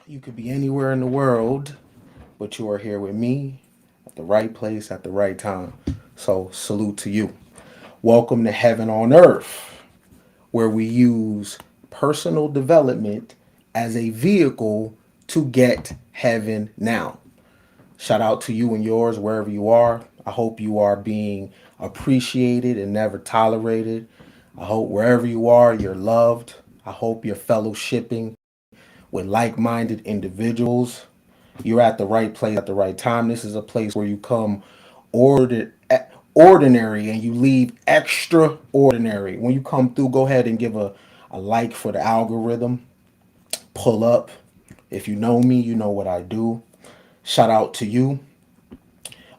You could be anywhere in the world, but you are here with me at the right place at the right time. So, salute to you. Welcome to Heaven on Earth, where we use personal development as a vehicle to get heaven now. Shout out to you and yours wherever you are. I hope you are being appreciated and never tolerated. I hope wherever you are, you're loved. I hope you're fellowshipping with like minded individuals. You're at the right place at the right time. This is a place where you come ordered, ordinary and you leave extraordinary. When you come through, go ahead and give a like for the algorithm. Pull up. If you know me, you know what I do. Shout out to you.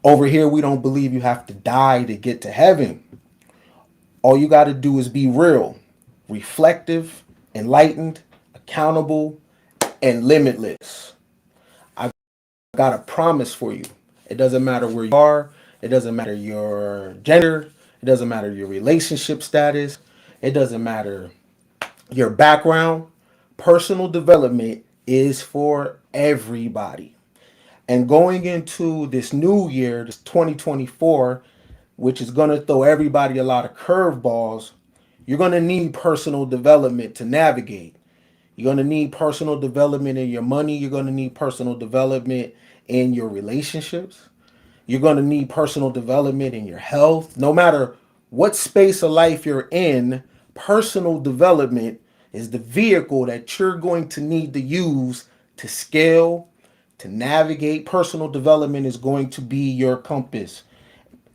Over here, we don't believe you have to die to get to heaven. All you got to do is be real, reflective, enlightened, accountable, and limitless. I got a promise for you. It doesn't matter where you are, it doesn't matter your gender, it doesn't matter your relationship status, it doesn't matter your background. Personal development is for everybody. And going into this new year, this 2024, which is going to throw everybody a lot of curveballs, you're going to need personal development to navigate. You're going to need personal development in your money. You're going to need personal development in your relationships. You're going to need personal development in your health. No matter what space of life you're in, personal development is the vehicle that you're going to need to use to scale, to navigate. Personal development is going to be your compass.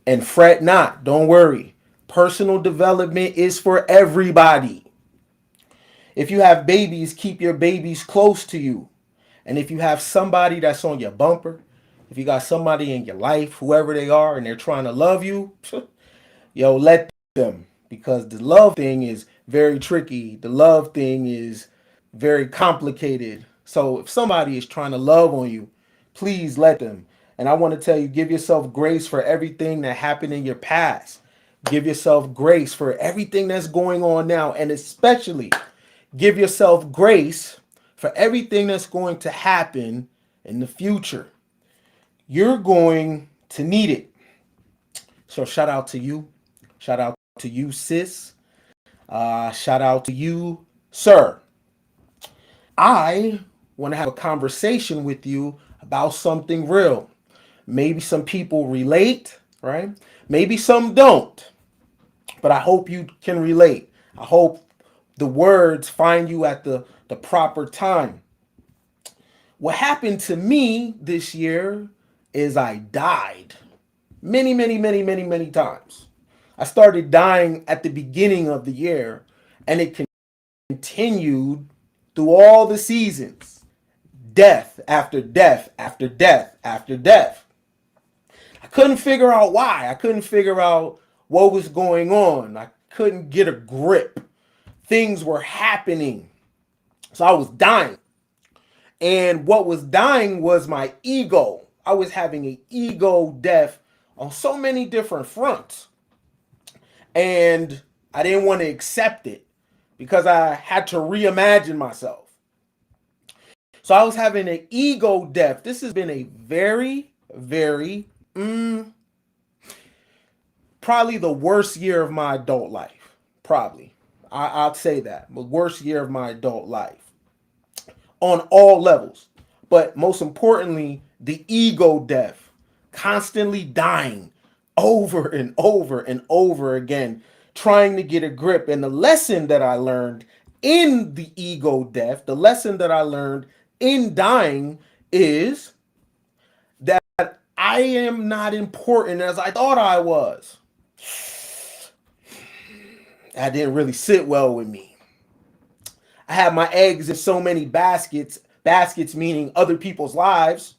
And fret not, don't worry. Personal development is for everybody. If you have babies, keep your babies close to you. And if you have somebody that's on your bumper, if you got somebody in your life, whoever they are, and they're trying to love you, yo, let them. Because the love thing is very tricky. The love thing is very complicated. So if somebody is trying to love on you, please let them. And I want to tell you, give yourself grace for everything that happened in your past. Give yourself grace for everything that's going on now. And especially give yourself grace for everything that's going to happen in the future. You're going to need it. So shout out to you. Shout out to you, sis. Shout out to you, sir. I want to have a conversation with you about something real. Maybe some people relate, right? Maybe some don't, but I hope you can relate. I hope the words find you at the proper time. What happened to me this year is I died many times. I started dying at the beginning of the year and it continued through all the seasons. Death after death after death after death. I couldn't figure out why. I couldn't figure out what was going on. I couldn't get a grip. Things were happening. So I was dying. And what was dying was my ego. I was having an ego death on so many different fronts. And I didn't want to accept it because I had to reimagine myself. So I was having an ego death. This has been a very, probably the worst year of my adult life. Probably. I'll say that. The worst year of my adult life on all levels. But most importantly, the ego death, constantly dying over and over and over again, trying to get a grip. And the lesson that I learned in the ego death, the lesson that I learned in dying is that I am not important as I thought I was. That didn't really sit well with me. I had my eggs in so many baskets meaning other people's lives,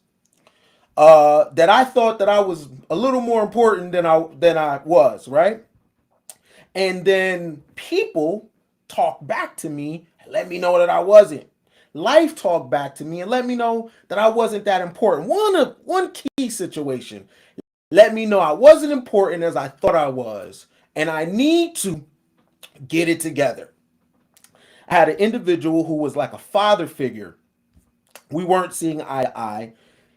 that I thought that I was a little more important than I was, right? And then people talk back to me and let me know that I wasn't. Life talked back to me and let me know that I wasn't that important. One key situation let me know I wasn't important as I thought I was, and I need to get it together. I had an individual who was like a father figure We weren't seeing eye to eye.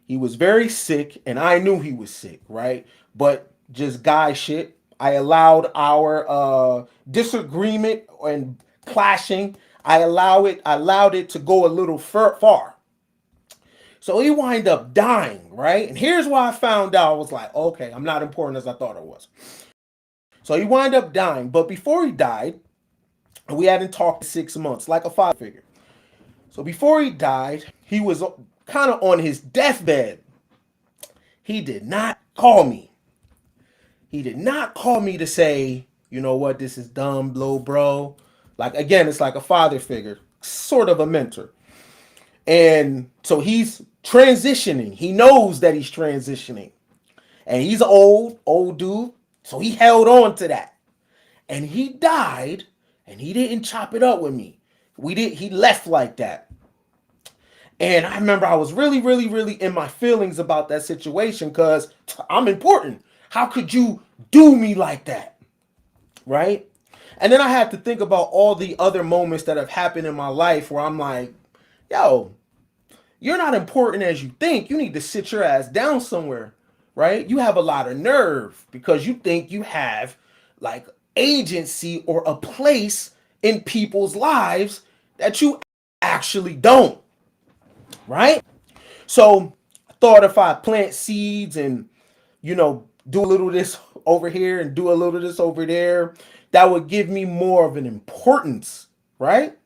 He was very sick, and I knew he was sick, right? But just guy shit. I allowed our disagreement and clashing. I allowed it to go a little far. So he wind up dying, right? And here's why I found out. I was like, okay, I'm not important as I thought I was. So he wind up dying, but before he died, we hadn't talked in 6 months, like a father figure. So before he died, he was kind of on his deathbed. He did not call me. He did not call me to say, you know what, this is dumb, bro. Like, again, it's like a father figure, sort of a mentor. And so he's transitioning. He knows that he's transitioning. And he's an old dude. So he held on to that. And he died, and he didn't chop it up with me. He left like that. And I remember I was really in my feelings about that situation because I'm important. How could you do me like that? Right? And then I had to think about all the other moments that have happened in my life where I'm like, yo, you're not important as you think. You need to sit your ass down somewhere, right? You have a lot of nerve because you think you have like agency or a place in people's lives that you actually don't, right? So I thought if I plant seeds and, do a little of this over here and do a little of this over there, that would give me more of an importance, right?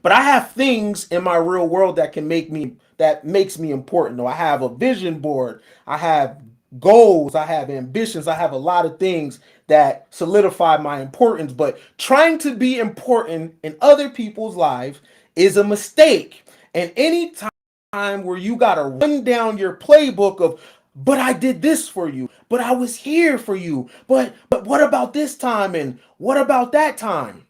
But I have things in my real world that makes me important. Though I have a vision board, I have goals, I have ambitions, I have a lot of things that solidify my importance. But trying to be important in other people's lives is a mistake. And any time where you got to run down your playbook of, but I did this for you, but I was here for you, but what about this time and what about that time?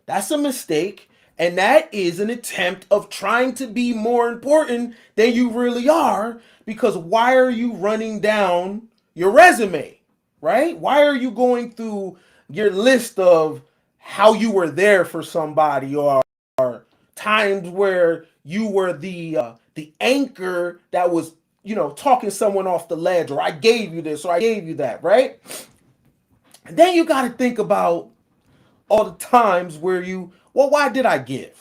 That's a mistake. And that is an attempt of trying to be more important than you really are. Because why are you running down your resume, right? Why are you going through your list of how you were there for somebody or times where you were the anchor that was, talking someone off the ledge, or I gave you this or I gave you that, right? And then you got to think about all the times where why did I give?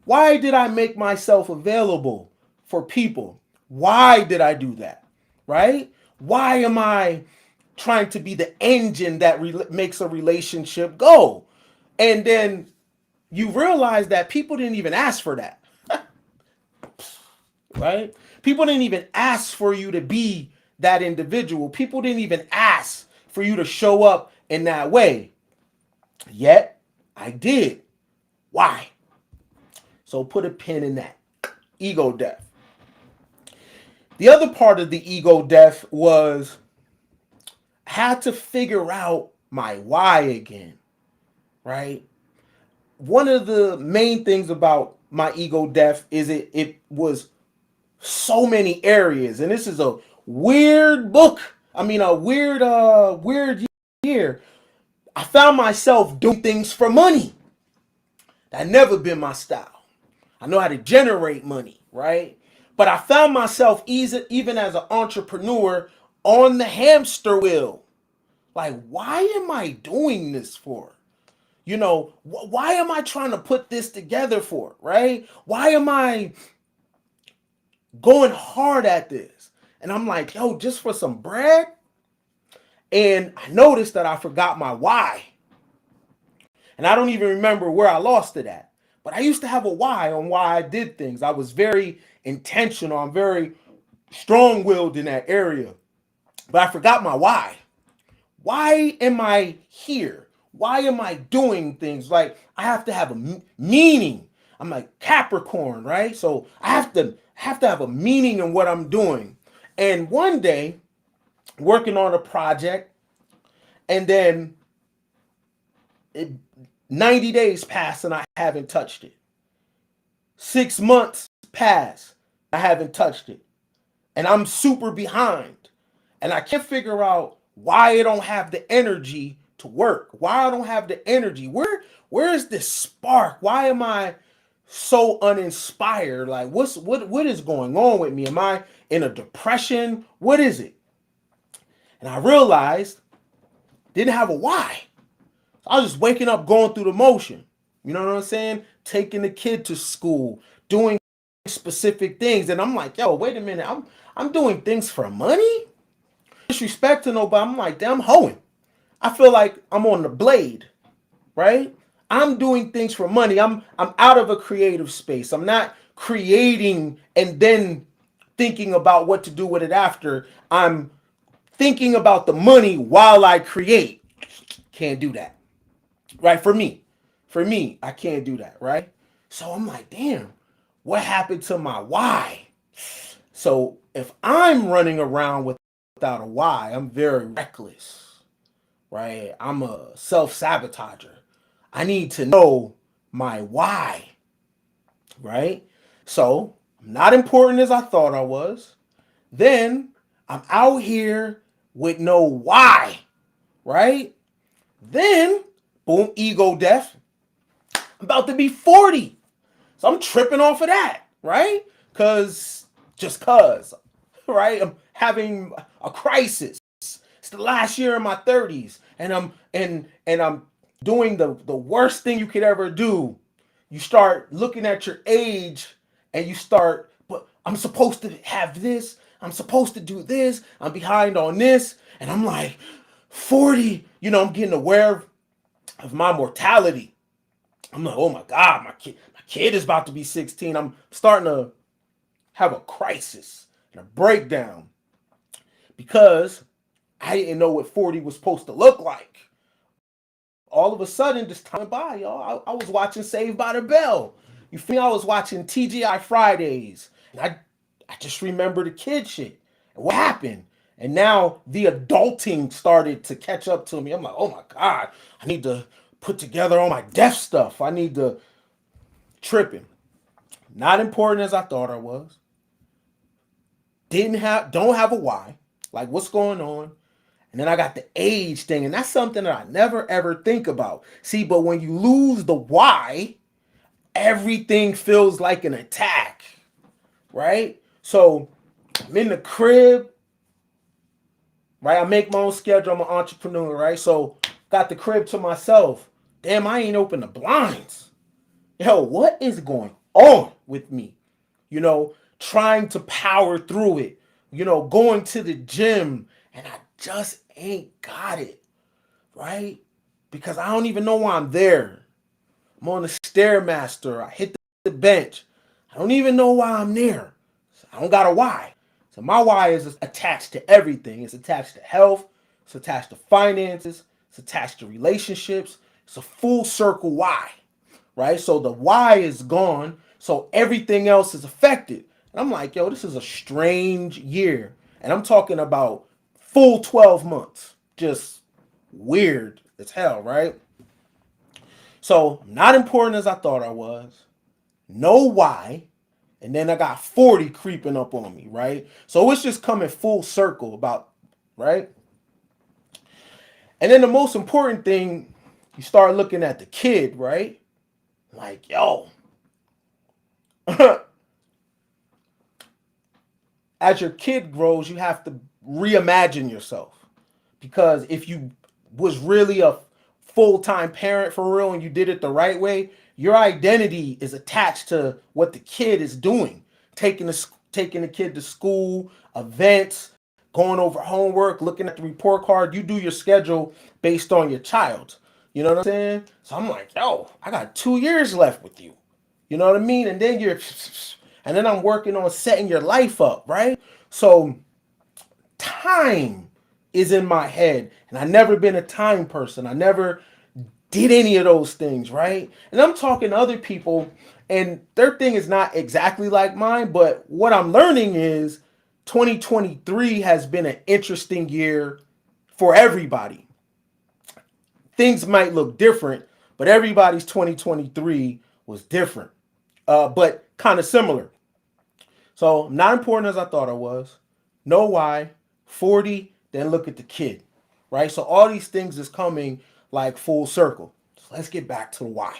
Why did I make myself available for people? Why did I do that? Right? Why am I trying to be the engine that makes a relationship go? And then you realize that people didn't even ask for that, right? People didn't even ask for you to be that individual. People didn't even ask for you to show up in that way. Yet, I did. Why? So put a pin in that. Ego death. The other part of the ego death was I had to figure out my why again, right? One of the main things about my ego death is it was so many areas, and this is a weird book. I mean, a weird year. I found myself doing things for money. That never been my style. I know how to generate money, right? But I found myself even as an entrepreneur on the hamster wheel. Like, why am I doing this for? Why am I trying to put this together for, right? Why am I going hard at this? And I'm like, yo, just for some bread? And I noticed that I forgot my why. And I don't even remember where I lost it at. But I used to have a why on why I did things. I was very intentional. I'm very strong-willed in that area. But I forgot my why. Why am I here? Why am I doing things? Like, I have to have a meaning. I'm like Capricorn, right? So I have to have a meaning in what I'm doing. And one day, working on a project, and then it, 90 days pass and I haven't touched it. 6 months pass, I haven't touched it. And I'm super behind. And I can't figure out why I don't have the energy to work. Why I don't have the energy. Where is this spark? Why am I so uninspired. Like, what is going on with me? Am I in a depression? What is it? And I realized didn't have a why. So I was just waking up, going through the motion. You know what I'm saying? Taking the kid to school, doing specific things, and I'm like, yo, wait a minute, I'm doing things for money. Disrespect to nobody. I'm like, damn, I'm hoeing. I feel like I'm on the blade, right? I'm doing things for money. I'm out of a creative space. I'm not creating and then thinking about what to do with it after. I'm thinking about the money while I create. Can't do that. Right? For me, I can't do that, right? So I'm like, damn, what happened to my why? So if I'm running around without a why, I'm very reckless, right? I'm a self-sabotager. I need to know my why, right? So I'm not important as I thought I was. Then I'm out here with no why, right? Then, boom, ego death. I'm about to be 40. So I'm tripping off of that, right? Just cause, right? I'm having a crisis. It's the last year of my 30s, and I'm doing the worst thing you could ever do. You start looking at your age and you start, but I'm supposed to have this, I'm supposed to do this, I'm behind on this, and I'm like 40, I'm getting aware of my mortality. I'm like, oh my God, my kid is about to be 16. I'm starting to have a crisis and a breakdown because I didn't know what 40 was supposed to look like. All of a sudden, this time by, y'all, I was watching Saved by the Bell. You feel me? I was watching TGI Fridays. And I just remember the kid shit. And what happened? And now the adulting started to catch up to me. I'm like, oh my God, I need to put together all my deaf stuff. I need to tripping. Not important as I thought I was. Don't have a why. Like what's going on? And then I got the age thing, and that's something that I never ever think about. See, but when you lose the why, everything feels like an attack, right? So I'm in the crib, right? I make my own schedule. I'm an entrepreneur, right? So got the crib to myself. Damn, I ain't open the blinds. Yo, what is going on with me? Trying to power through it, going to the gym, and I just ain't got it, right? Because I don't even know why I'm there. I'm on the Stairmaster. I hit the bench. I don't even know why I'm there. So I don't got a why. So my why is attached to everything. It's attached to health. It's attached to finances. It's attached to relationships. It's a full circle why, right? So the why is gone. So everything else is affected. And I'm like, yo, this is a strange year. And I'm talking about full 12 months. Just weird as hell, right? So not important as I thought I was. Know why. And then I got 40 creeping up on me, right? So it's just coming full circle about, right? And then the most important thing, you start looking at the kid, right? Like, yo, as your kid grows, you have to reimagine yourself. Because if you was really a full-time parent for real and you did it the right way, your identity is attached to what the kid is doing. Taking the kid to school, events, going over homework, looking at the report card. You do your schedule based on your child. You know what I'm saying? So I'm like, yo, I got 2 years left with you. You know what I mean? And then I'm working on setting your life up, right? So time is in my head, and I never been a time person. I never did any of those things, right? And I'm talking to other people, and their thing is not exactly like mine, but what I'm learning is 2023 has been an interesting year for everybody. Things might look different, but everybody's 2023 was different, but kind of similar. So not important as I thought I was. Know why. 40, then look at the kid, right? So all these things is coming like full circle. So let's get back to the why.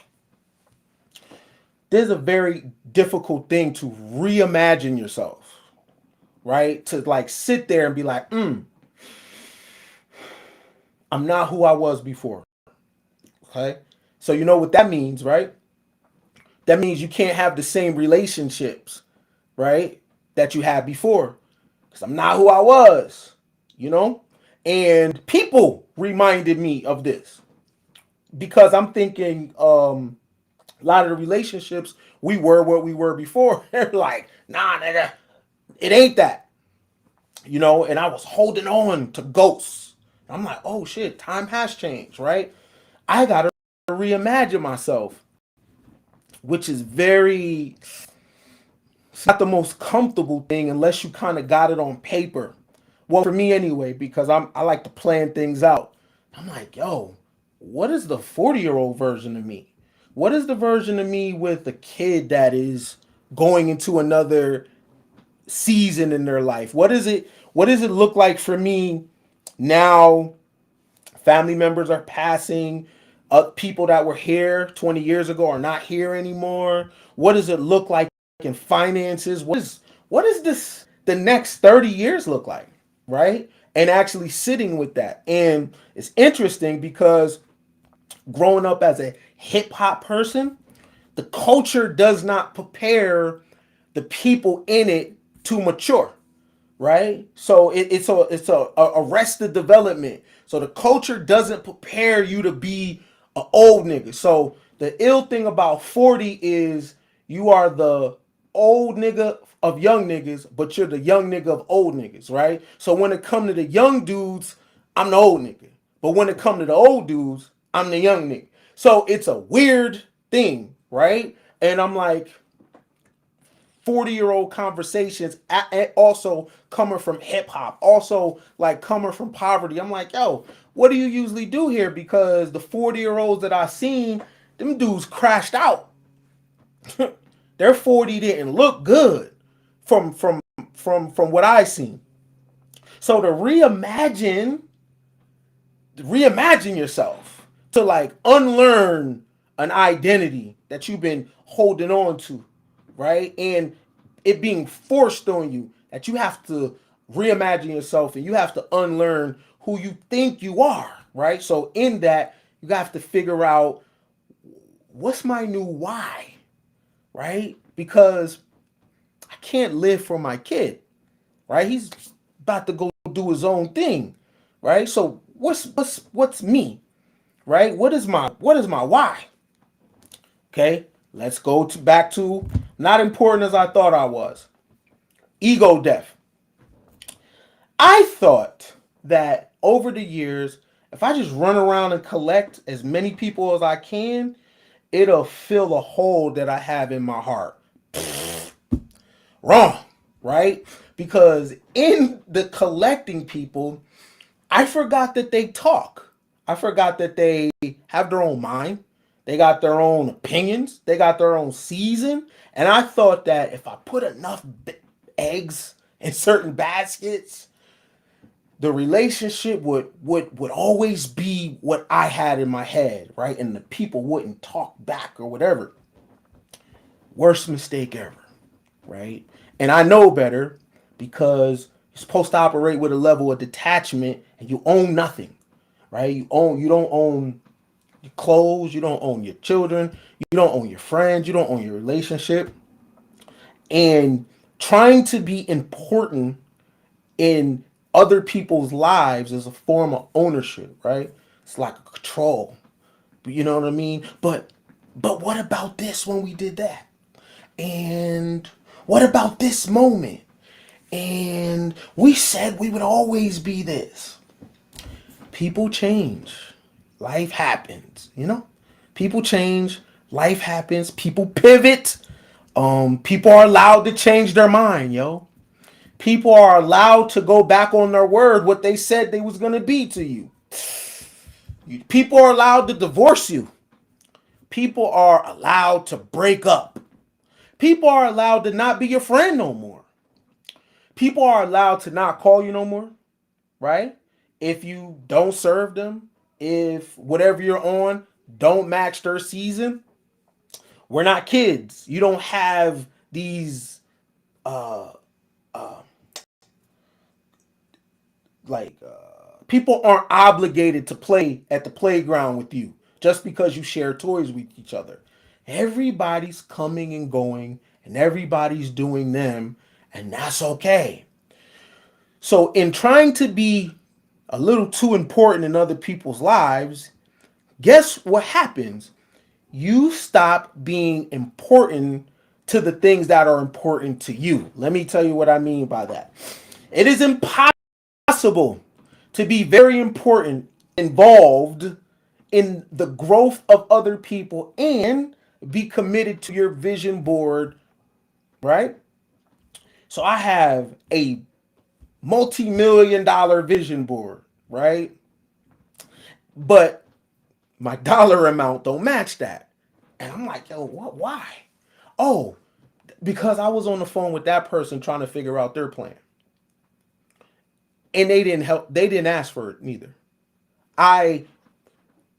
this is a very difficult thing to reimagine yourself, right? To like sit there and be like, I'm not who I was before. Okay. So you know what that means, right? That means you can't have the same relationships, right? That you had before. Because I'm not who I was, you know? And people reminded me of this because I'm thinking a lot of the relationships, we were what we were before. They're like, nah, nigga, it ain't that, you know? And I was holding on to ghosts. I'm like, oh shit, time has changed, right? I got to reimagine myself, which is very, it's not the most comfortable thing unless you kind of got it on paper. Well, for me anyway, because I like to plan things out. I'm like, yo, what is the 40-year-old version of me? What is the version of me with a kid that is going into another season in their life? What is it? What does it look like for me now? Family members are passing. People that were here 20 years ago are not here anymore. What does it look like in finances? What is this the next 30 years look like? Right? And actually sitting with that. And it's interesting because growing up as a hip hop person, the culture does not prepare the people in it to mature, right? So it's a arrested development. So the culture doesn't prepare you to be an old nigga. So the ill thing about 40 is you are the old nigga of young niggas, but you're the young nigga of old niggas, right? So when it come to the young dudes, I'm the old nigga. But when it come to the old dudes, I'm the young nigga. So it's a weird thing, right? And I'm like, 40-year-old conversations also coming from hip hop, also like coming from poverty. I'm like, yo, what do you usually do here? Because the 40-year-olds that I seen, them dudes crashed out. Their 40 didn't look good from what I seen. So to reimagine yourself, to like unlearn an identity that you've been holding on to, right? And it being forced on you that you have to reimagine yourself and you have to unlearn who you think you are, right? So in that, you have to figure out what's my new why, right? Because I can't live for my kid, right? He's about to go do his own thing, right? So what's me, right? What is my why? Okay, let's go to back to not important as I thought I was. Ego death. I thought that over the years, if I just run around and collect as many people as I can, it'll fill a hole that I have in my heart. Wrong, right? Because in the collecting people, I forgot that they talk. I forgot that they have their own mind. They got their own opinions. They got their own season. And I thought that if I put enough eggs in certain baskets, the relationship would always be what I had in my head, right? And the people wouldn't talk back or whatever. Worst mistake ever, right? And I know better because you're supposed to operate with a level of detachment and you own nothing, right? You don't own your clothes, you don't own your children, you don't own your friends, you don't own your relationship. And trying to be important in other people's lives is a form of ownership, right? It's like a control. You know what I mean? But what about this when we did that? And what about this moment? And we said we would always be this. People change. Life happens, you know? People change. Life happens. People pivot. People are allowed to change their mind, yo. People are allowed to go back on their word, what they said they was gonna be to you. People are allowed to divorce you. People are allowed to break up. People are allowed to not be your friend no more. People are allowed to not call you no more, right? If you don't serve them, if whatever you're on don't match their season, We're not kids. You don't have these uh people aren't obligated to play at the playground with you just because you share toys with each other. Everybody's coming and going and everybody's doing them, and that's okay. So in trying to be a little too important in other people's lives, guess what happens? You stop being important to the things that are important to you. Let me tell you what I mean by that. It is impossible to be very important, involved in the growth of other people, and be committed to your vision board, right? So I have a multi-million dollar vision board, right? But my dollar amount don't match that. And I'm like, yo, what? Why? Oh, because I was on the phone with that person trying to figure out their plan. And they didn't help. They didn't ask for it neither. I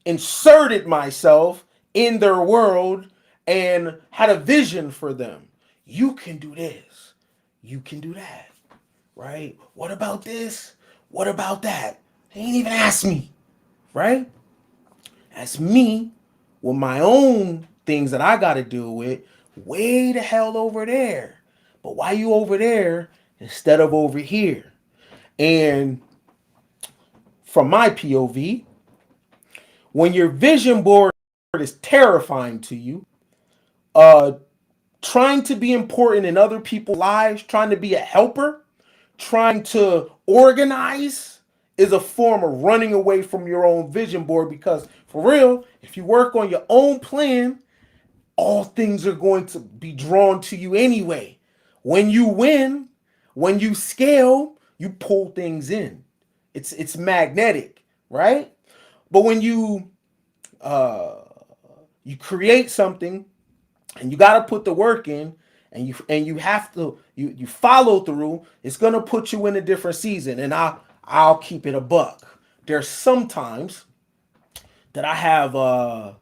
inserted myself in their world and had a vision for them. You can do this. You can do that. Right? What about this? What about that? They ain't even asked me. Right? That's me with my own things that I got to deal with way the hell over there. But why you over there instead of over here? And from my POV, when your vision board is terrifying to you, uh, trying to be important in other people's lives, trying to be a helper, trying to organize is a form of running away from your own vision board, because for real, if you work on your own plan, all things are going to be drawn to you anyway. When you win, when you scale, you pull things in. It's magnetic, right? But when you create something and you got to put the work in, and you have to you follow through, it's going to put you in a different season. And I'll keep it a buck. There's sometimes that I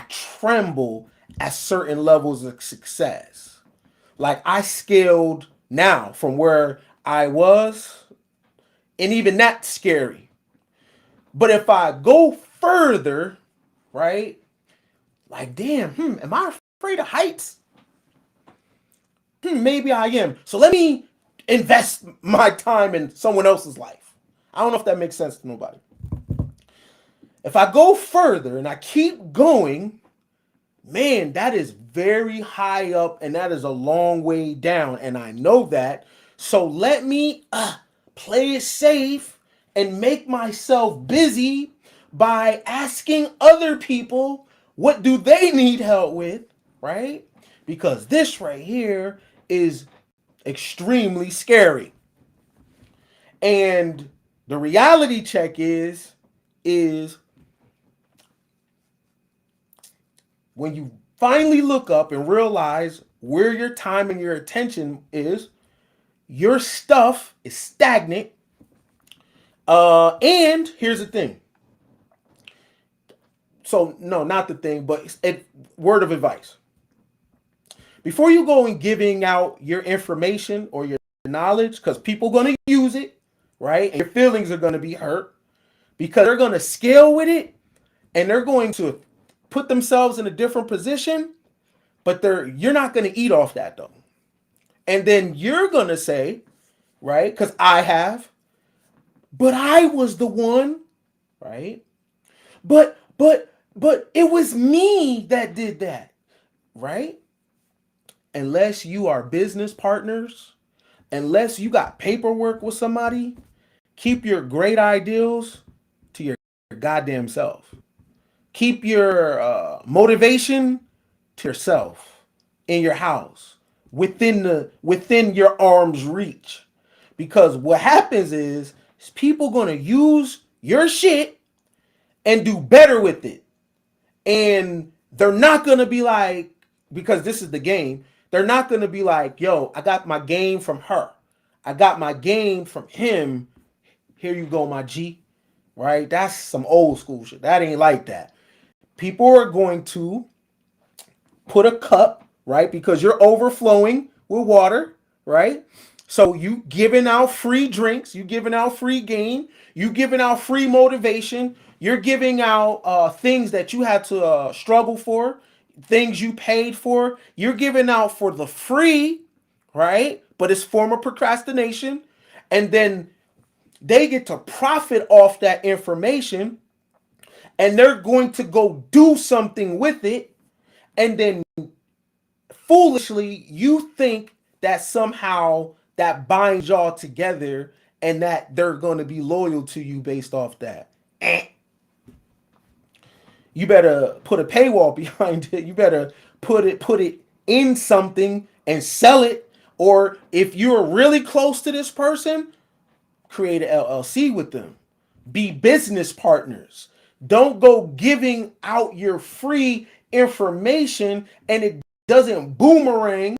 tremble at certain levels of success. Like I scaled now from where I was, and even that's scary. But if I go further, right? Like, damn, am I afraid of heights? Maybe I am. So let me invest my time in someone else's life. I don't know if that makes sense to nobody. If I go further and I keep going, man, that is very high up and that is a long way down. And I know that. So let me play it safe and make myself busy by asking other people what do they need help with, right? Because this right here is extremely scary. And the reality check is when you finally look up and realize where your time and your attention is, your stuff is stagnant. And here's the thing. So no, not the thing, but word of advice. Before you go and giving out your information or your knowledge, because people are going to use it, right? And your feelings are going to be hurt because they're going to scale with it and they're going to put themselves in a different position, but you're not going to eat off that though. And then you're going to say, right? Because but I was the one, right? But it was me that did that, right? Unless you are business partners, unless you got paperwork with somebody, keep your great ideals to your goddamn self. Keep your motivation to yourself in your house, within your arm's reach. Because what happens is people gonna use your shit and do better with it. And they're not gonna be like, because this is the game, they're not gonna be like, yo, I got my game from her. I got my game from him. Here you go, my G. Right? That's some old school shit. That ain't like that. People are going to put a cup, right? Because you're overflowing with water, right? So you giving out free drinks, you giving out free game, you giving out free motivation, you're giving out things that you had to struggle for, things you paid for. You're giving out for the free, right? But it's form of procrastination, and then they get to profit off that information, and they're going to go do something with it, and then foolishly you think that somehow that binds y'all together and that they're going to be loyal to you based off that. You better put a paywall behind it. You better put it in something and sell it. Or if you're really close to this person, create an LLC with them. Be business partners. Don't go giving out your free information and it doesn't boomerang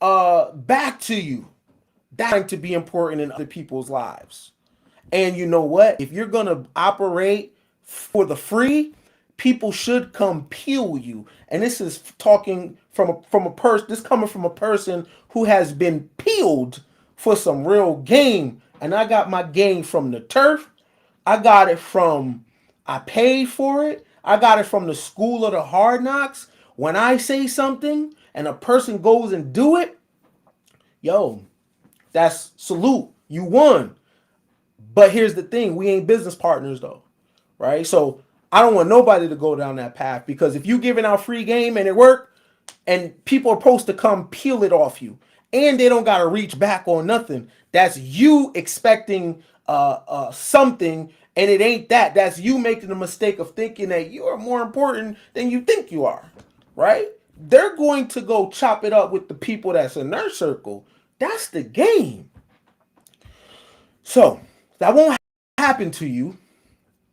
back to you. That's going to be important in other people's lives. And you know what? If you're gonna operate for the free, people should come peel you. And this is talking from a person. This coming from a person who has been peeled for some real game. And I got my game from the turf. I got it from. I paid for it. I got it from the school of the hard knocks. When I say something and a person goes and do it, yo, that's salute. You won. But here's the thing, we ain't business partners though, right? So I don't want nobody to go down that path, because if you giving out free game and it work, and people are supposed to come peel it off you, and they don't got to reach back on nothing. That's you expecting something, and it ain't that. That's you making the mistake of thinking that you are more important than you think you are, right? They're going to go chop it up with the people that's in their circle. That's the game. So that won't happen to you,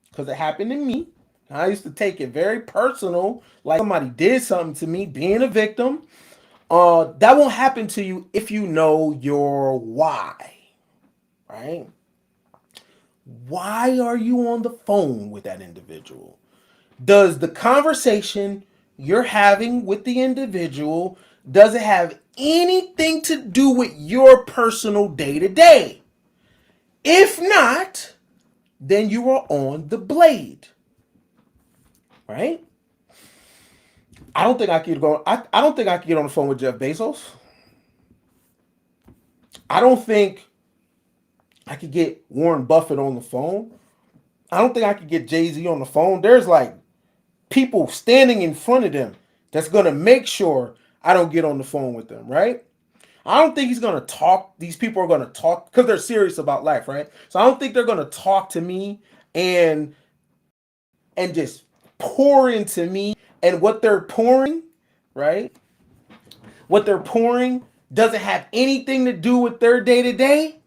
because it happened to me. I used to take it very personal, like somebody did something to me, being a victim. That won't happen to you if you know your why, right? Why are you on the phone with that individual? Does the conversation you're having with the individual, does it have anything to do with your personal day to day? If not, then you are on the blade, right? I don't think I could go. I don't think I could get on the phone with Jeff Bezos. I don't think I could get Warren Buffett on the phone. I don't think I could get Jay-Z on the phone. There's like people standing in front of them that's gonna make sure I don't get on the phone with them, right? I don't think he's gonna talk. These people are gonna talk because they're serious about life, right? So I don't think they're gonna talk to me and just pour into me. And what they're pouring, right? What they're pouring doesn't have anything to do with their day to day,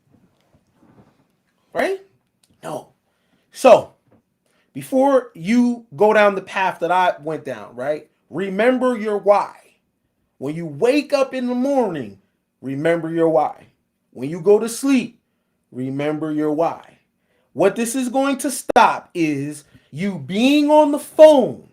right? No. So before you go down the path that I went down, right? Remember your why. When you wake up in the morning, remember your why. When you go to sleep, remember your why. What this is going to stop is you being on the phone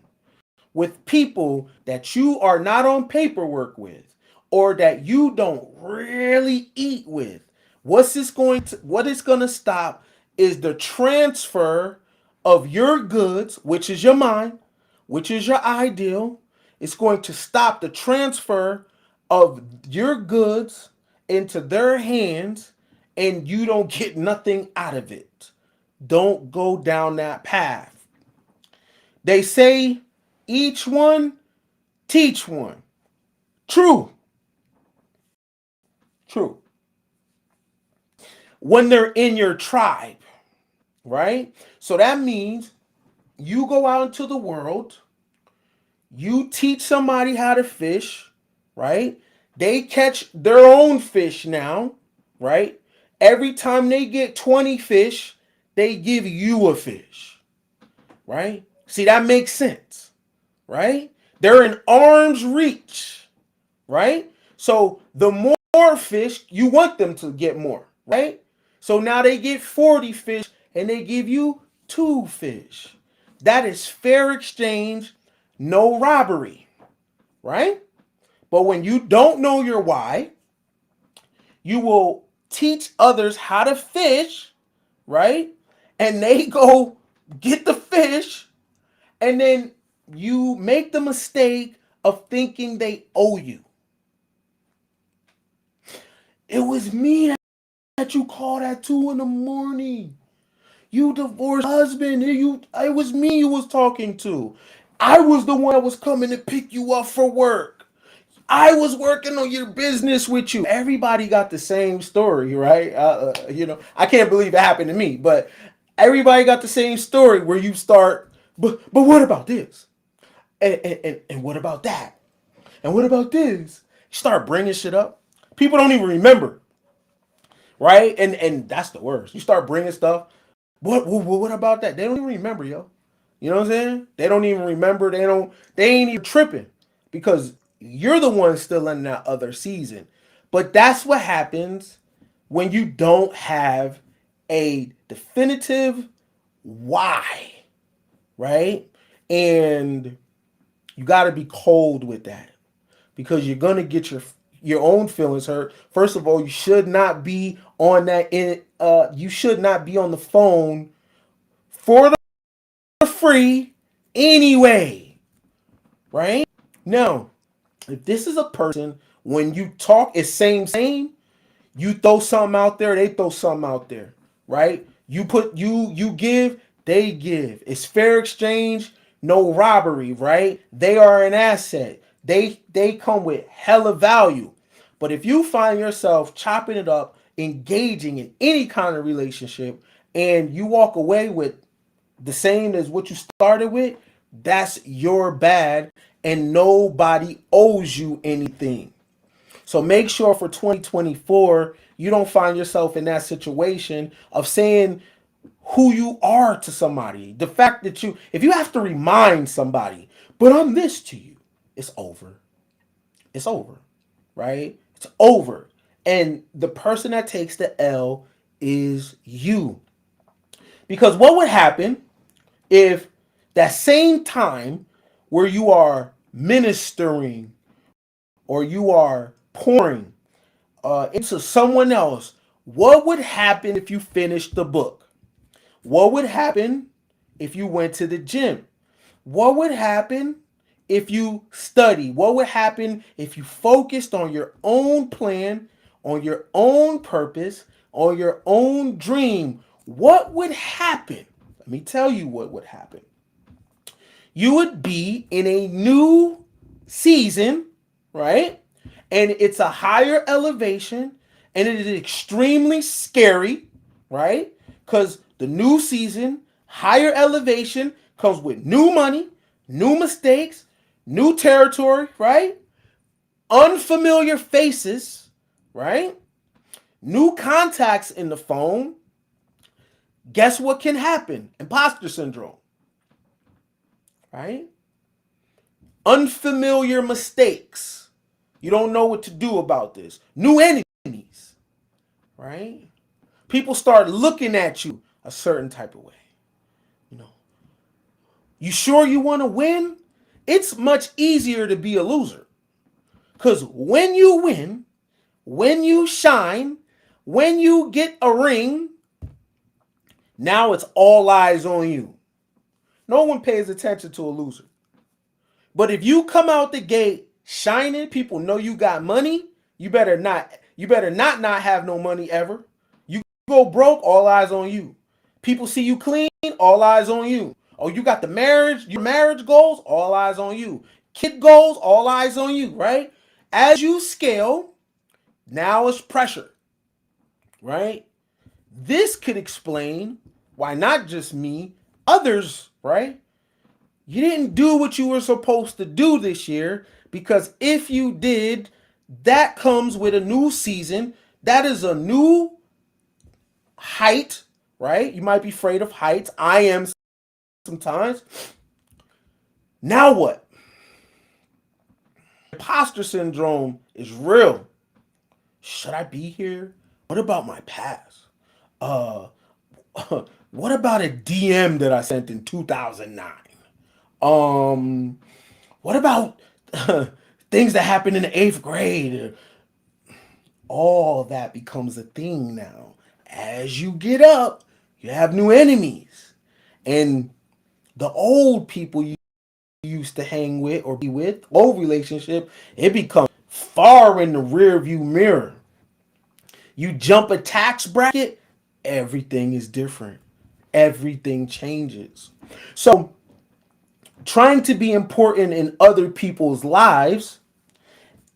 with people that you are not on paperwork with, or that you don't really eat with. What it's going to stop is the transfer of your goods, which is your mind, which is your ideal. It's going to stop the transfer of your goods into their hands, and you don't get nothing out of it. Don't go down that path. They say each one teach one. True. True. When they're in your tribe, right? So that means you go out into the world, you teach somebody how to fish, right? They catch their own fish now, right? Every time they get 20 fish, they give you a fish, right? See, that makes sense, right? They're in arm's reach, right? So the more fish, you want them to get more, right? So now they get 40 fish and they give you 2 fish. That is fair exchange, no robbery, right? But when you don't know your why, you will teach others how to fish, right? And they go get the fish, and then you make the mistake of thinking they owe you. It was me that you called at 2 in the morning. You divorced husband. It was me you was talking to. I was the one that was coming to pick you up for work. I was working on your business with you. Everybody got the same story, right? I can't believe it happened to me, but everybody got the same story where you start, but what about this? And what about that? And what about this? You start bringing shit up. People don't even remember, right? And that's the worst. You start bringing stuff. What about that? They don't even remember, yo. You know what I'm saying? They don't even remember. They ain't even tripping because you're the one still in that other season. But that's what happens when you don't have a definitive why, right? And you got to be cold with that because you're going to get your own feelings hurt. First of all, you should not be on you should not be on the phone for the free anyway, right? Now, if this is a person when you talk it's same, you throw something out there, they throw something out there, right? You give, they give. It's fair exchange, no robbery, right? They are an asset. They come with hella value. But if you find yourself chopping it up, engaging in any kind of relationship, and you walk away with the same as what you started with, that's your bad, and nobody owes you anything. So make sure for 2024, you don't find yourself in that situation of saying who you are to somebody. The fact that if you have to remind somebody, but I'm this to you, it's over. It's over, right? It's over. And the person that takes the L is you. Because what would happen if that same time where you are ministering or you are pouring into someone else, what would happen if you finished the book? What would happen if you went to the gym? What would happen if you study? What would happen if you focused on your own plan, on your own purpose, on your own dream? What would happen? Let me tell you what would happen. You would be in a new season, right? And it's a higher elevation and it is extremely scary, right? Because the new season, higher elevation comes with new money, new mistakes, new territory, right? Unfamiliar faces, right? New contacts in the phone. Guess what can happen? Imposter syndrome, right? Unfamiliar mistakes. You don't know what to do about this. New enemies, right? People start looking at you a certain type of way. You know, you sure you want to win? It's much easier to be a loser. Because when you win, when you shine, when you get a ring, now it's all eyes on you. No one pays attention to a loser. But if you come out the gate shining, people know you got money. You better not have no money ever. You go broke, all eyes on you. People see you clean, all eyes on you. Oh, you got your marriage goals, all eyes on you. Kid goals, all eyes on you, right? As you scale, now it's pressure, right? This could explain why not just me, others, right? You didn't do what you were supposed to do this year because if you did, that comes with a new season. That is a new height, right? You might be afraid of heights. I am sometimes. Now what? Imposter syndrome is real. Should I be here? What about my past? Uh, what about a DM that I sent in 2009? What about things that happened in the eighth grade, all that becomes a thing now. As you get up, you have new enemies. And the old people you used to hang with or be with, old relationship, it becomes far in the rear view mirror. You jump a tax bracket, everything is different. Everything changes. So, trying to be important in other people's lives,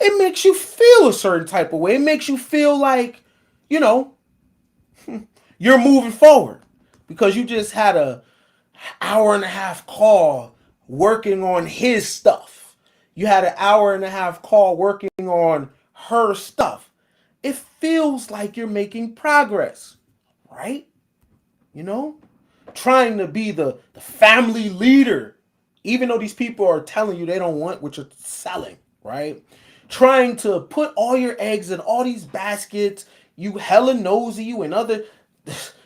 it makes you feel a certain type of way. It makes you feel like, you know, you're moving forward because you just had a hour and a half call working on his stuff. You had an hour and a half call working on her stuff. It feels like you're making progress, right? You know, trying to be the family leader, even though these people are telling you they don't want what you're selling, right? Trying to put all your eggs in all these baskets, you hella nosy, you and other,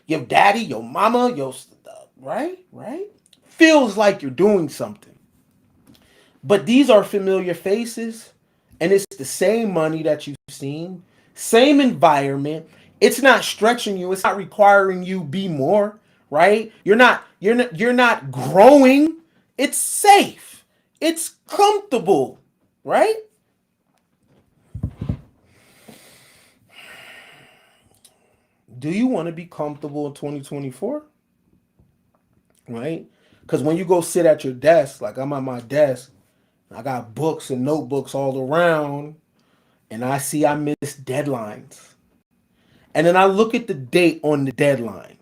your daddy, your mama, your, right? Feels like you're doing something. But these are familiar faces, and it's the same money that you've seen, same environment. It's not stretching you. It's not requiring you be more, right? You're not growing. It's safe. It's comfortable, right? Do you want to be comfortable in 2024? Right? Because when you go sit at your desk, like I'm at my desk, I got books and notebooks all around, and I see I missed deadlines. And then I look at the date on the deadline.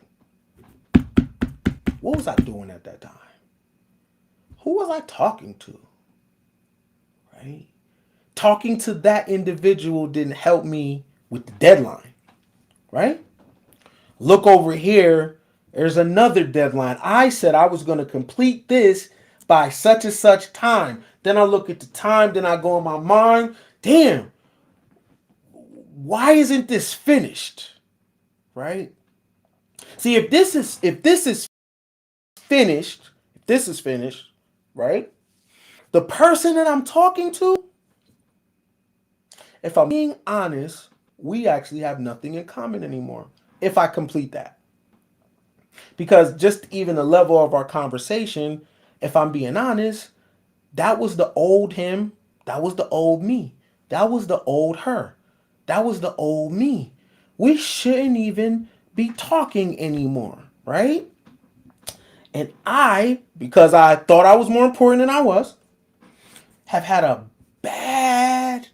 What was I doing at that time? Who was I talking to? Right? Talking to that individual didn't help me with the deadline, right? Look over here. There's another deadline. I said I was going to complete this by such and such time. Then I look at the time. Then I go in my mind. Damn, why isn't this finished? Right? See, if this is finished, if this is finished, right? The person that I'm talking to, if I'm being honest, we actually have nothing in common anymore. If I complete that. Because just even the level of our conversation, if I'm being honest, that was the old him, that was the old me, that was the old her, that was the old me. We shouldn't even be talking anymore, right? And because I thought I was more important than I was, have had a bad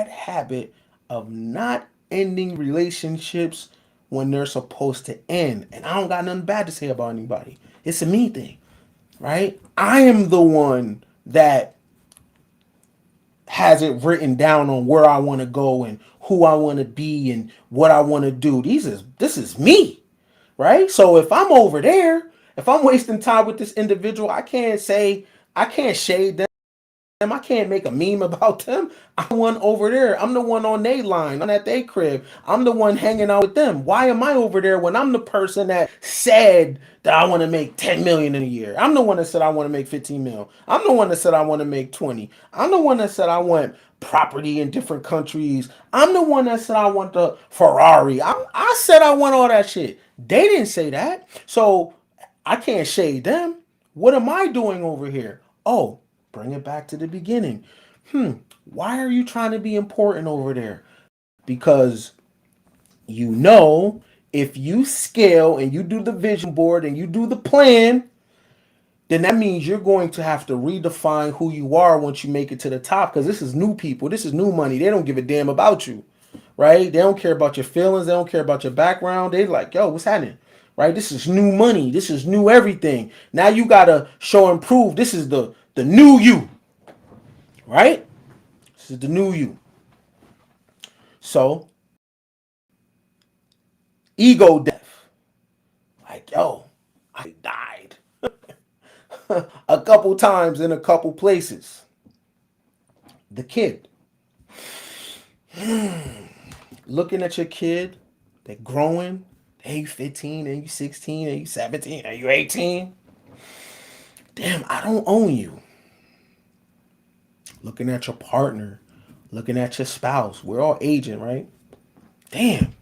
habit of not ending relationships when they're supposed to end. And I don't got nothing bad to say about anybody. It's a me thing, right? I am the one that has it written down on where I want to go and who I want to be and what I want to do. This is me, right? So if I'm over there, if I'm wasting time with this individual, I can't shade them. I can't make a meme about them. I'm the one over there. I'm the one on their line. I'm at their crib. I'm the one hanging out with them. Why am I over there when I'm the person that said that I want to make 10 million in a year? I'm the one that said I want to make 15 mil. I'm the one that said I want to make 20. I'm the one that said I want property in different countries. I'm the one that said I want the Ferrari. I said I want all that shit. They didn't say that. So I can't shade them. What am I doing over here? Oh, bring it back to the beginning. Why are you trying to be important over there? Because you know, if you scale and you do the vision board and you do the plan, then that means you're going to have to redefine who you are once you make it to the top. Because this is new people, this is new money. They don't give a damn about you, right? They don't care about your feelings. They don't care about your background. They like, yo, what's happening? Right? This is new money. This is new everything. Now you gotta show and prove. This is the new you, right? This is the new you. So, ego death. Like, yo, I died a couple times in a couple places. The kid. Looking at your kid, they're growing. Hey, you 15, and you 16, and you 17, and you 18. Damn, I don't own you. looking at your partner, looking at your spouse. We're all aging, right? Damn,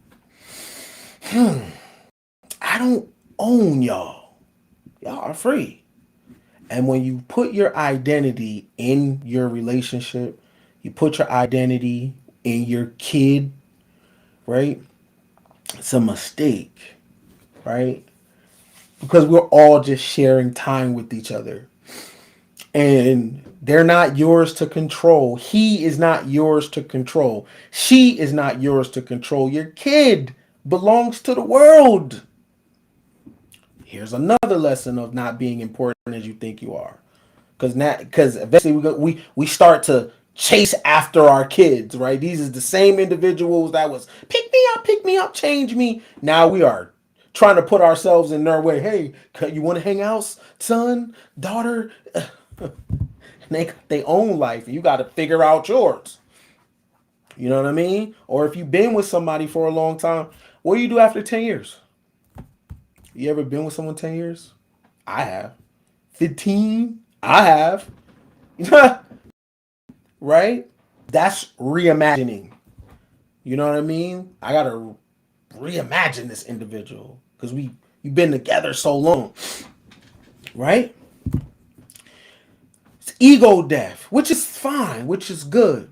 I don't own y'all. Y'all are free. And when you put your identity in your relationship, you put your identity in your kid, right? It's a mistake, right? Because we're all just sharing time with each other. And they're not yours to control. He is not yours to control. She is not yours to control. Your kid belongs to the world. Here's another lesson of not being important as you think you are. Because eventually we start to chase after our kids, right? These is the same individuals that was pick me up, change me. Now we are trying to put ourselves in their way. Hey, you want to hang out, son, daughter? They got their own life. You got to figure out yours. You know what I mean? Or if you've been with somebody for a long time, what do you do after 10 years? You ever been with someone 10 years? I have. 15? I have. Right? That's reimagining. You know what I mean? I got to reimagine this individual because we've been together so long. Right? It's ego death, which is fine, which is good.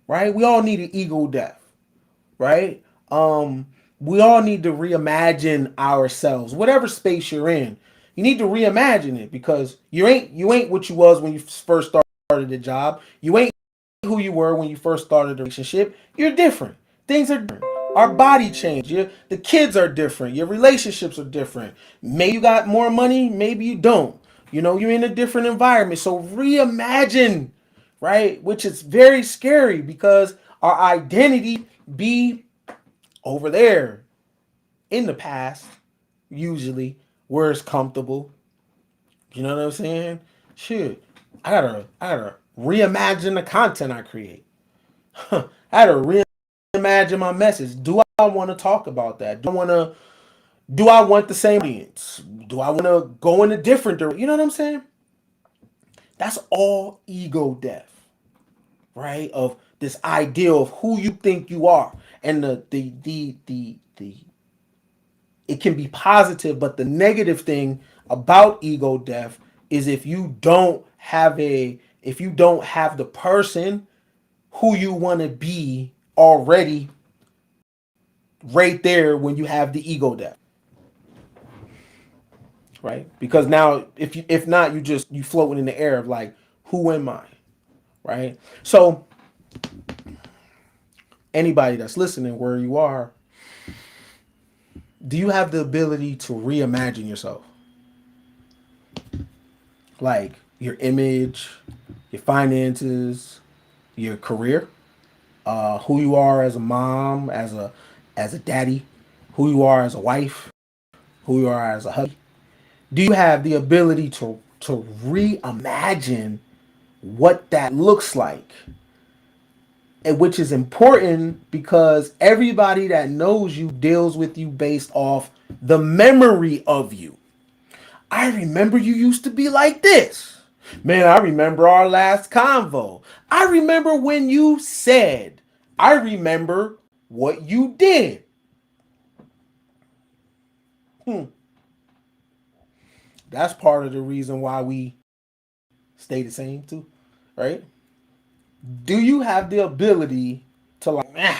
Right? We all need an ego death. Right? We all need to reimagine ourselves. Whatever space you're in, you need to reimagine it because you ain't what you was when you first started the job. You ain't who you were when you first started the relationship. You're different. Things are different. Our body changed. The kids are different. Your relationships are different. Maybe you got more money, maybe you don't. You're in a different environment. So reimagine, right? Which is very scary because our identity be over there in the past, usually where it's comfortable. You know what I'm saying? Shit. I gotta reimagine the content I create. I gotta reimagine my message. Do I want to talk about that? Do I want the same audience? Do I want to go in a different direction? You know what I'm saying? That's all ego death, right? Of this idea of who you think you are. And the it can be positive, but the negative thing about ego death is if you don't have the person who you want to be already right there when you have the ego death, right? Because now if not, you floating in the air of like, who am I, right? So anybody that's listening, where you are, do you have the ability to reimagine yourself? Like your image, your finances, your career, who you are as a mom, as a daddy, who you are as a wife, who you are as a husband. Do you have the ability to reimagine what that looks like? And which is important because everybody that knows you deals with you based off the memory of you. I remember you used to be like this. Man, I remember our last convo. I remember when you said. I remember what you did. Hmm. That's part of the reason why we stay the same too, right? Do you have the ability to like,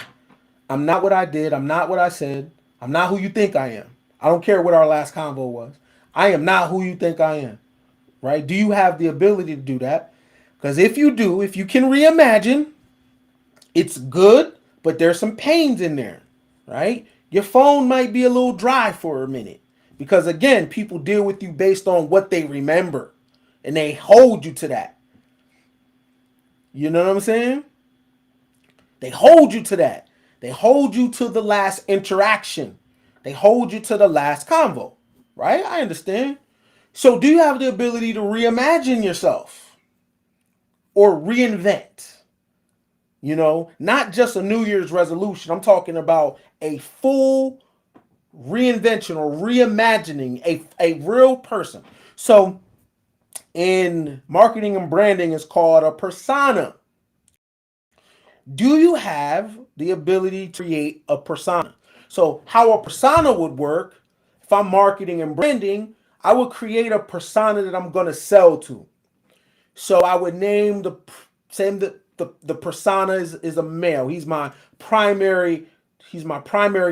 I'm not what I did, I'm not what I said, I'm not who you think I am. I don't care what our last convo was. I am not who you think I am. Right? Do you have the ability to do that? Because if you do, if you can reimagine, it's good, but there's some pains in there, right? Your phone might be a little dry for a minute because again, people deal with you based on what they remember and they hold you to that. You know what I'm saying? They hold you to that. They hold you to the last interaction. They hold you to the last convo, right? I understand. So do you have the ability to reimagine yourself or reinvent? Not just a New Year's resolution. I'm talking about a full reinvention or reimagining a real person. So In marketing and branding, it's called a persona. Do you have the ability to create a persona? So, how a persona would work, if I'm marketing and branding, I would create a persona that I'm going to sell to. So I would name the same the persona is a male. He's my primary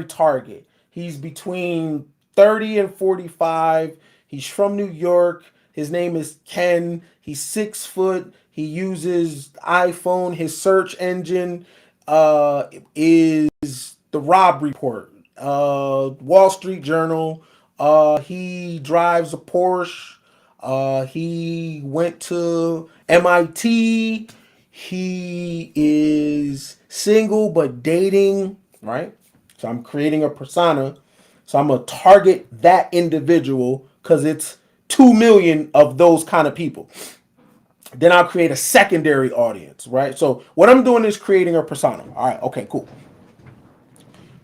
target. He's between 30 and 45. He's from New York. His name is Ken. He's 6 foot. He uses iPhone. His search engine is the Rob Report, Wall Street Journal. He drives a Porsche. He went to MIT. He is single but dating, right? So I'm creating a persona. So I'm going to target that individual because it's 2 million of those kind of people. Then I'll create a secondary audience, right? So what I'm doing is creating a persona. All right, okay, cool.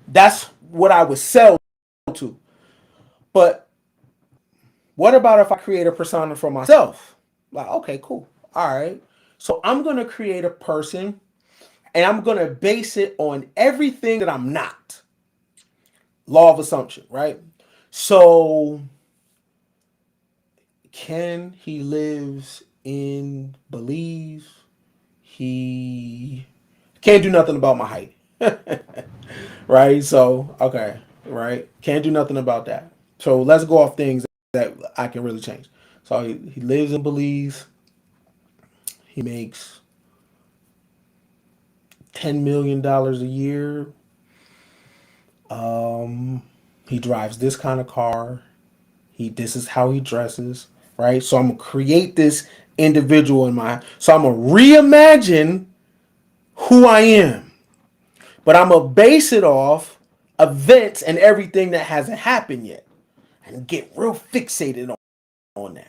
That's what I would sell to. But what about if I create a persona for myself? Like, okay, cool. All right. So I'm going to create a person and I'm going to base it on everything that I'm not. Law of assumption, right? So Ken, he lives in Belize. He can't do nothing about my height. Right? So, okay, right? Can't do nothing about that. So let's go off things that I can really change. So he lives in Belize. He makes $10 million a year. He drives this kind of car. This is how he dresses, right? So I'm gonna create this individual in my. So I'm gonna reimagine who I am, but I'm gonna base it off events and everything that hasn't happened yet, and get real fixated on that,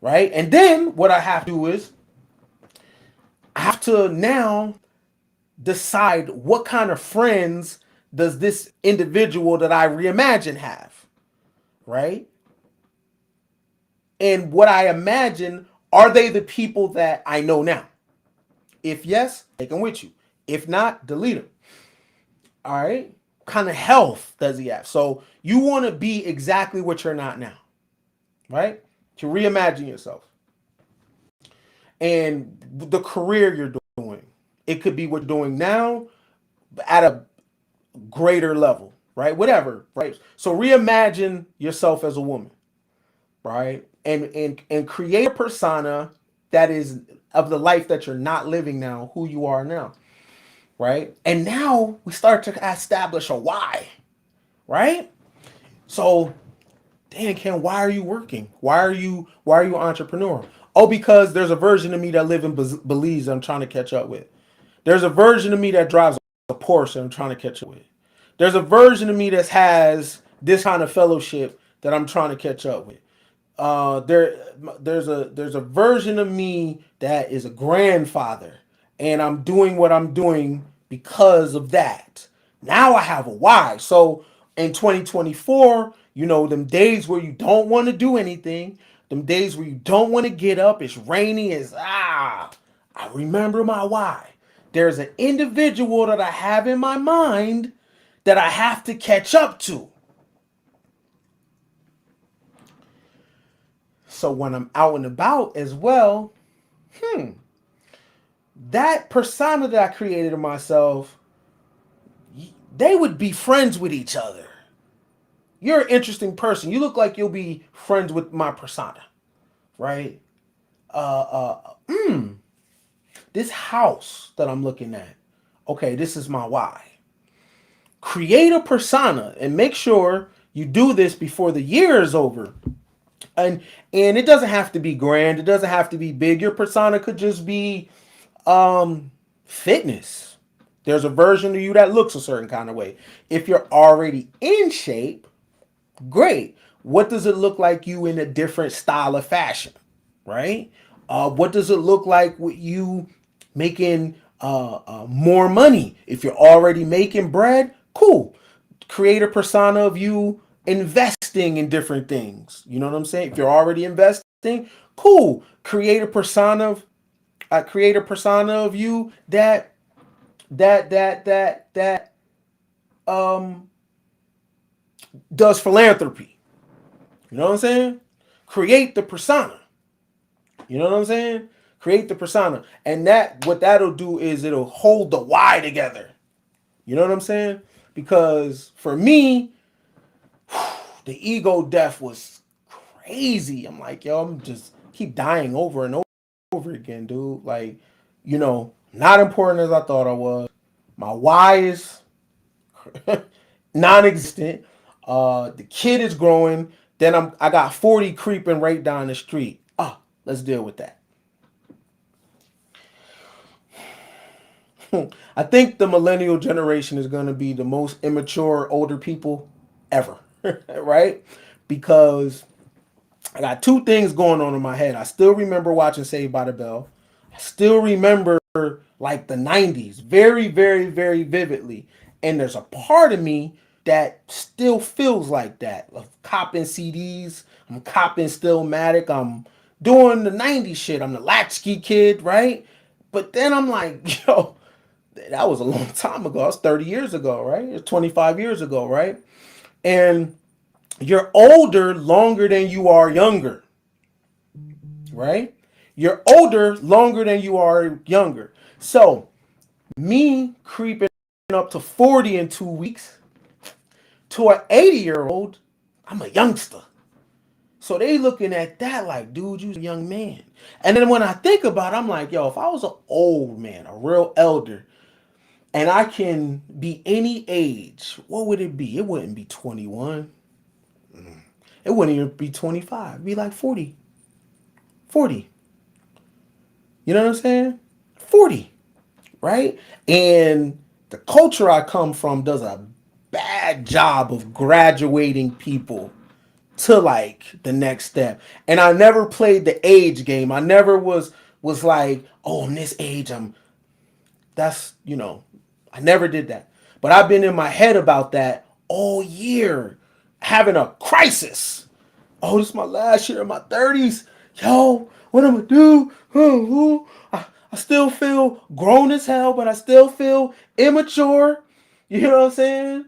right? And then what I have to do is I have to now decide what kind of friends does this individual that I reimagine have, right? And what I imagine, are they the people that I know now? If yes, take them with you. If not, delete them. All right. What kind of health does he have? So you want to be exactly what you're not now, right? To reimagine yourself and the career you're doing. It could be what you're doing now at a greater level, right? Whatever, right? So reimagine yourself as a woman, right? And create a persona that is of the life that you're not living now, who you are now, right? And now we start to establish a why, right? So, Dan, Ken, why are you working? Why are you an entrepreneur? Oh, because there's a version of me that live in Belize that I'm trying to catch up with. There's a version of me that drives a Porsche that I'm trying to catch up with. There's a version of me that has this kind of fellowship that I'm trying to catch up with. There's a version of me that is a grandfather, and I'm doing what I'm doing because of that. Now I have a why. So in 2024, them days where you don't want to do anything, them days where you don't want to get up, it's rainy, I remember my why. There's an individual that I have in my mind that I have to catch up to. So when I'm out and about as well, that persona that I created of myself, they would be friends with each other. You're an interesting person. You look like you'll be friends with my persona, right? Uh, uh, this house that I'm looking at, okay, this is my why. Create a persona and make sure you do this before the year is over. And it doesn't have to be grand. It doesn't have to be big. Your persona could just be fitness. There's a version of you that looks a certain kind of way. If you're already in shape, great. What does it look like you in a different style of fashion, right? What does it look like with you making more money? If you're already making bread, cool. Create a persona of you investing in different things. You know what I'm saying? If you're already investing, thing. Cool. Create a persona of you that um does philanthropy. You know what I'm saying? Create the persona. You know what I'm saying? Create the persona. And that what that'll do is it'll hold the why together. You know what I'm saying? Because for me, the ego death was crazy. I'm like, yo, I'm just keep dying over and over again, dude. Like, not important as I thought I was. My why is non-existent. The kid is growing. Then I got 40 creeping right down the street. Let's deal with that. I think the millennial generation is going to be the most immature older people ever, right? Because I got two things going on in my head. I still remember watching Saved by the Bell. I still remember like the 90s very, very, very vividly. And there's a part of me that still feels like that. Of copping CDs, I'm copping Stillmatic, I'm doing the 90s shit. I'm the latchkey kid, right? But then I'm like, yo, that was a long time ago. That was 30 years ago, right? It's 25 years ago, right? And you're older longer than you are younger, right? You're older longer than you are younger. So, me creeping up to 40 in 2 weeks, to an 80-year-old, I'm a youngster. So they looking at that like, dude, you a young man. And then when I think about it, I'm like, yo, if I was an old man, a real elder, and I can be any age, what would it be? It wouldn't be 21. It wouldn't even be 25. It'd be like 40. 40. You know what I'm saying? 40. Right? And the culture I come from does a bad job of graduating people to like the next step. And I never played the age game. I never was like, oh, I'm this age. I never did that. But I've been in my head about that all year, having a crisis. Oh, this is my last year in my 30s. Yo, what am I do? I still feel grown as hell, but I still feel immature. You know what I'm saying?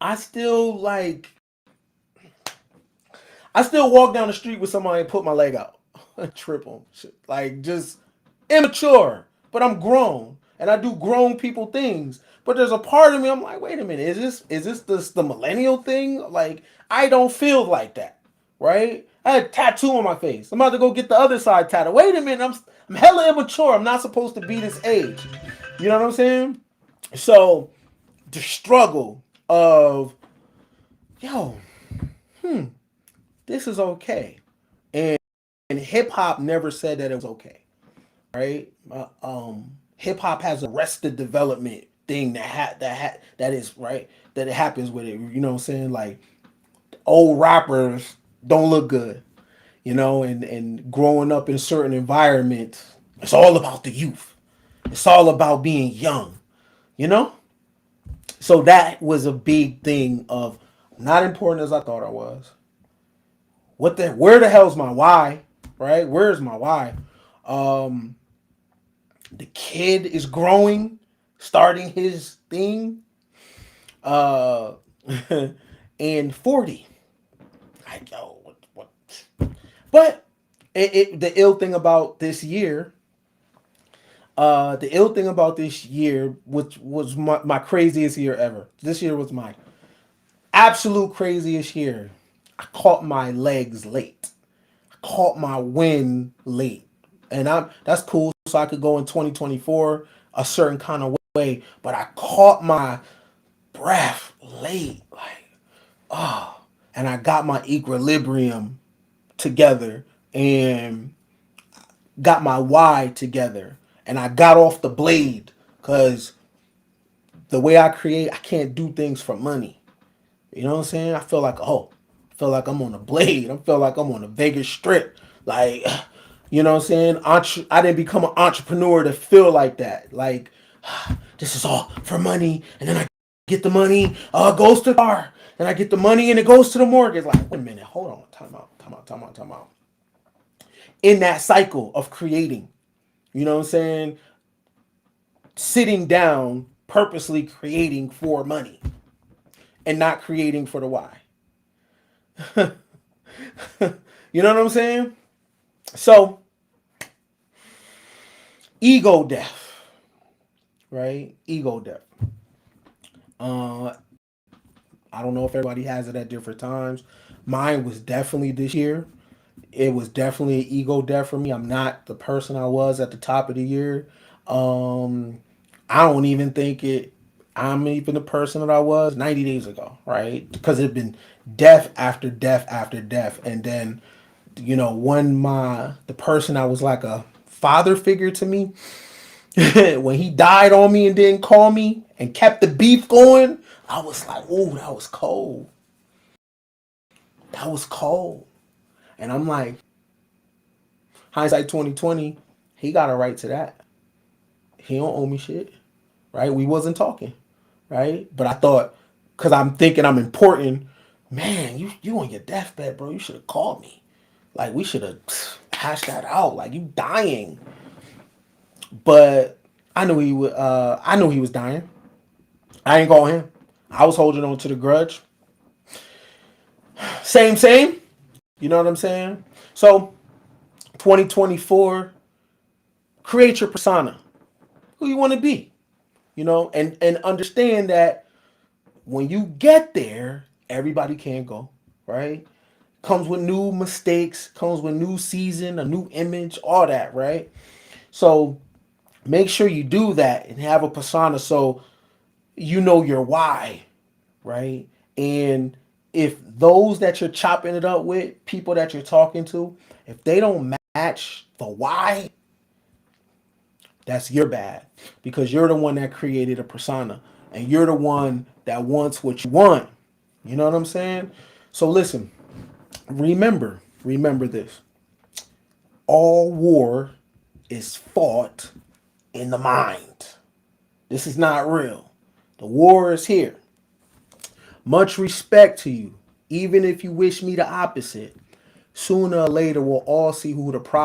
I still like, I still walk down the street with somebody and put my leg out. Trip on shit. Like, just immature. But I'm grown. And I do grown people things. But there's a part of me, I'm like, wait a minute, is this the millennial thing? Like, I don't feel like that. Right? I had a tattoo on my face. I'm about to go get the other side tattoo. Wait a minute, I'm hella immature. I'm not supposed to be this age. You know what I'm saying? So the struggle of, yo, this is okay. And hip hop never said that it was okay, right? Hip hop has arrested development thing that is right, that it happens with it. You know what I'm saying? Like, old rappers don't look good, and growing up in certain environments, it's all about the youth. It's all about being young, you know. So that was a big thing of not important as I thought I was. Where the hell's my why? Right? Where's my why? Um, the kid is growing, starting his thing. Uh, and 40. Like, yo, what? But the ill thing about this year, which was my craziest year ever. This year was my absolute craziest year. I caught my legs late. I caught my win late. And that's cool. So I could go in 2024 a certain kind of way. But I caught my breath late. Like, and I got my equilibrium together and got my why together. And I got off the blade because the way I create, I can't do things for money. You know what I'm saying? I feel like I'm on a blade. I feel like I'm on a Vegas strip. Like, you know what I'm saying? I didn't become an entrepreneur to feel like that. Like, this is all for money. And then I get the money, goes to the car. And I get the money and it goes to the mortgage. Like, wait a minute, hold on. Time out. in that cycle of creating. You know what I'm saying? Sitting down, purposely creating for money and not creating for the why. You know what I'm saying? So, ego death, right? Ego death. Uh, I don't know if everybody has it at different times. Mine was definitely this year. It was definitely an ego death for me. I'm not the person I was at the top of the year. Um, I don't even think it. I'm even the person that I was 90 days ago, right? Because it'd been death after death after death, and then, when the person I was like a father figure to me, when he died on me and didn't call me and kept the beef going, I was like, oh, that was cold. That was cold. And I'm like, hindsight 2020, he got a right to that. He don't owe me shit, right? We wasn't talking, right? But I thought, because I'm thinking I'm important, man, you on your deathbed, bro. You should have called me. Like, we should have hashed that out. Like, you dying. But I knew he would. I knew he was dying. I ain't call him. I was holding on to the grudge. Same, same. You know what I'm saying? So, 2024, create your persona. Who you want to be, and understand that when you get there, everybody can't go, right? Comes with new mistakes, comes with new season, a new image, all that, right? So make sure you do that and have a persona so you know your why, right? And if those that you're chopping it up with, people that you're talking to, if they don't match the why, that's your bad, because you're the one that created a persona and you're the one that wants what you want. You know what I'm saying? So listen, remember this. All war is fought in the mind. This is not real. The war is here. Much respect to you. Even if you wish me the opposite, sooner or later we'll all see who the